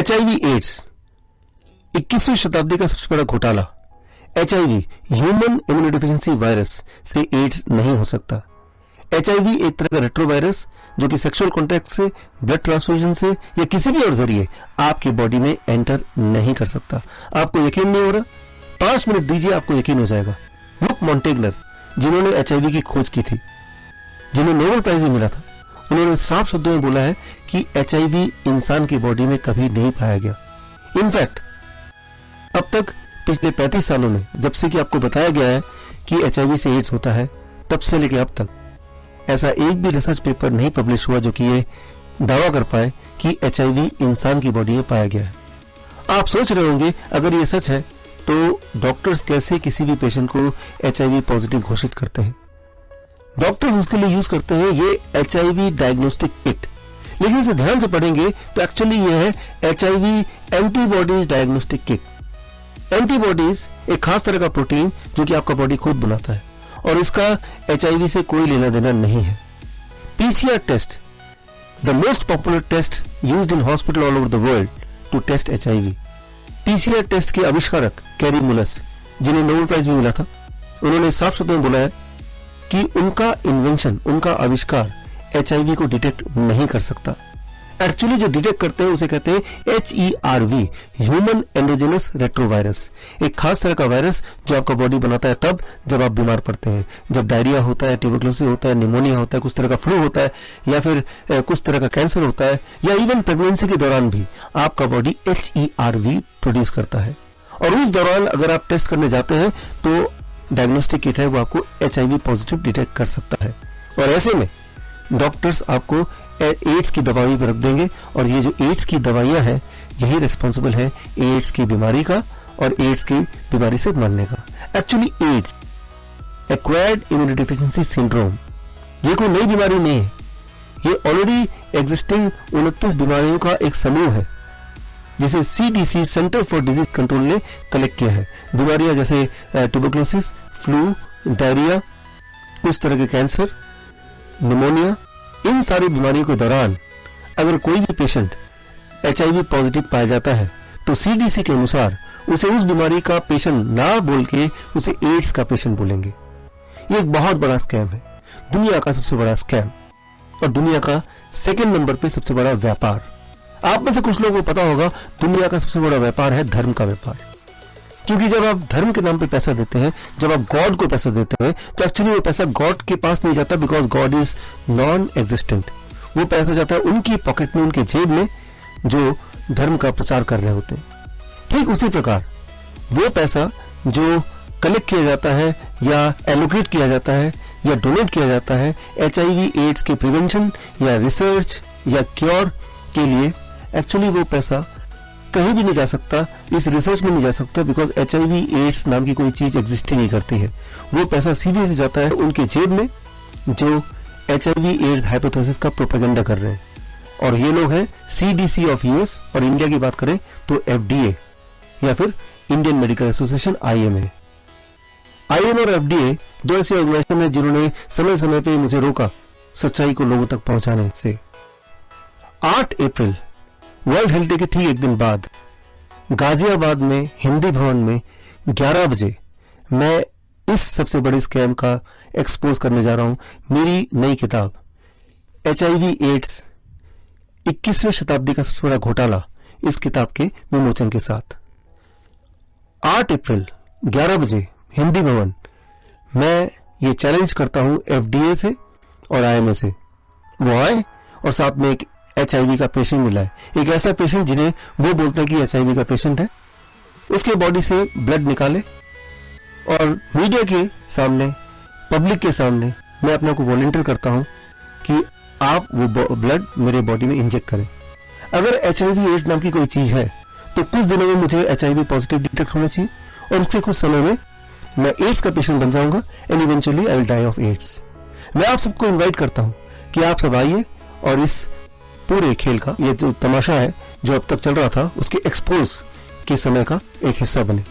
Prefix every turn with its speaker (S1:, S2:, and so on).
S1: HIV ads 21वीं शताब्दी का सबसे बड़ा घोटाला। HIV ह्यूमन इम्यूनोडेफिशिएंसी वायरस से एड्स नहीं हो सकता। HIV एक तरह का रेट्रोवायरस जो कि सेक्सुअल कॉन्टैक्ट से, ब्लड ट्रांसफ्यूजन से या किसी भी और जरिए आपकी बॉडी में एंटर नहीं कर सकता। आपको यकीन नहीं हो रहा? 5 मिनट दीजिए, आपको यकीन हो जाएगा। लुक मॉन्टेगनर, जिन्होंने HIV की खोज की थी, जिन्हें नोबेल प्राइज भी मिला था, उन्होंने साफ शब्दों में बोला है कि HIV इंसान की बॉडी में कभी नहीं पाया गया। इनफैक्ट अब तक पिछले 35 सालों में, जब से कि आपको बताया गया है कि HIV से एड्स होता है, तब से लेकर अब तक ऐसा एक भी रिसर्च पेपर नहीं पब्लिश हुआ जो कि ये दावा कर पाए कि HIV इंसान की बॉडी में पाया गया है। आप सोच रहे होंगे अगर ये सच है तो डॉक्टर्स कैसे किसी भी पेशेंट को HIV पॉजिटिव घोषित करते हैं। डॉक्टर्स उसके लिए यूज करते हैं ये HIV डायग्नोस्टिक किट, लेकिन इसे ध्यान से पढ़ेंगे तो एक्चुअली ये है HIV antibodies diagnostic kit. Antibodies एक खास तरह का प्रोटीन जो कि आपका बॉडी खुद बनाता है और इसका HIV से कोई लेना देना नहीं है। PCR test, the most popular test used in hospital all over the world to test HIV। PCR test के आविष्कारक कैरी मुलस, जिन्हें नोबेल प्राइज भी मिला था, उन्होंने साफ शब्दों में बोला है कि उनका इन्वेंशन, उनका आविष्कार HIV को डिटेक्ट नहीं कर सकता। एक्चुअली जो डिटेक्ट करते हैं उसे कहते हैं HERV, ह्यूमन एंडोजेनस रेट्रोवायरस। एक खास तरह का वायरस जो आपका बॉडी बनाता है तब जब आप बीमार पड़ते हैं, जब डायरिया होता है, ट्यूबरकुलोसिस होता है, निमोनिया होता है, कुछ तरह का फ्लू होता है, या फिर कुछ तरह का कैंसर होता है, या इवन प्रेगनेंसी के दौरान भी आपका बॉडी HERV प्रोड्यूस करता है। और उस दौरान अगर आप टेस्ट करने जाते हैं तो डायग्नोस्टिक किट है वो आपको HIV पॉजिटिव डिटेक्ट कर सकता है। और ऐसे में डॉक्टर्स आपको एड्स की दवाई पर रख देंगे और ये जो एड्स की दवाइयां हैं यही रिस्पॉन्सिबल है एड्स की बीमारी का और एड्स की बीमारी से मरने का। Actually ads, acquired immunodeficiency syndrome, ये कोई नई बीमारी नहीं है। ये ऑलरेडी एग्जिस्टिंग 29 बीमारियों का एक समूह है जिसे CDC, centre for disease control ने कलेक्ट किया है। बीमारियां जैसे ट्यूबरकुलोसिस, फ्लू, डायरिया, कुछ तरह के कैंसर, निमोनिया, इन सारी बीमारियों के दौरान अगर कोई भी पेशेंट HIV पॉजिटिव पाया जाता है तो CDC के अनुसार उसे उस बीमारी का पेशेंट ना बोल के उसे एड्स का पेशेंट बोलेंगे। ये एक बहुत बड़ा स्कैम है, दुनिया का सबसे बड़ा स्कैम और दुनिया का सेकंड नंबर पे सबसे बड़ा व्यापार। आप में से कुछ लोगों को पता होगा दुनिया का सबसे बड़ा व्यापार है धर्म का व्यापार। क्योंकि जब आप धर्म के नाम पे पैसा देते हैं, जब आप गॉड को पैसा देते हैं, तो एक्चुअली वो पैसा गॉड के पास नहीं जाता, because God is non existent. वो पैसा जाता है उनकी पॉकेट में, उनके जेब में, जो धर्म का प्रचार कर रहे होते हैं। ठीक उसी प्रकार वो पैसा जो कलेक्ट किया जाता है या एलोकेट किया जाता है या डोनेट किया जाता है HIV एड्स के प्रिवेंशन या रिसर्च या क्योर के लिए, एक्चुअली वो पैसा कहीं भी नहीं जा सकता, इस रिसर्च में नहीं जा सकता, बिकॉज HIV एड्स नाम की कोई चीज एग्जिस्ट ही नहीं करती है। वो पैसा सीधे से जाता है उनके जेब में जो HIV एड्स हाइपोथेसिस का प्रोपेगेंडा कर रहे हैं। और ये लोग हैं CDC ऑफ US, और इंडिया की बात करें तो FDA या फिर Indian medical association IMA। IMA और FDA दो ऐसी ऑर्गेनाइजेशन है जिन्होंने समय समय पे मुझे रोका सच्चाई को लोगों तक पहुंचाने से। 8 अप्रैल वर्ल्ड हेल्थ डे के ठीक एक दिन बाद गाजियाबाद में हिंदी भवन में 11 बजे मैं इस सबसे बड़े स्कैम का एक्सपोज करने जा रहा हूं, मेरी नई किताब HIV एड्स 21वीं शताब्दी का सबसे बड़ा घोटाला, इस किताब के विमोचन के साथ। 8 अप्रैल 11 बजे हिंदी भवन, मैं ये चैलेंज करता हूं FDA से और IMA से, वो आए और साथ में एक HIV का पेशेंट मिला है, एक ऐसा पेशेंट जिन्हें वो बोलते हैं कि HIV का पेशेंट है, उसके बॉडी से ब्लड निकाले और मीडिया के सामने, पब्लिक के सामने मैं अपने को वॉलंटियर करता हूं कि आप वो ब्लड मेरे बॉडी में इंजेक्ट करें। अगर HIV एड्स नाम की कोई चीज है तो कुछ दिनों में मुझे HIV पॉजिटिव डिटेक्ट होना चाहिए और उसके कुछ समय में मैं एड्स का पेशेंट बन जाऊंगा and eventually I will die of AIDS. मैं आप सबको इन्वाइट करता हूं कि आप सब आइए और इस पूरे खेल का, ये जो तमाशा है जो अब तक चल रहा था, उसके एक्सपोज के समय का एक हिस्सा बने।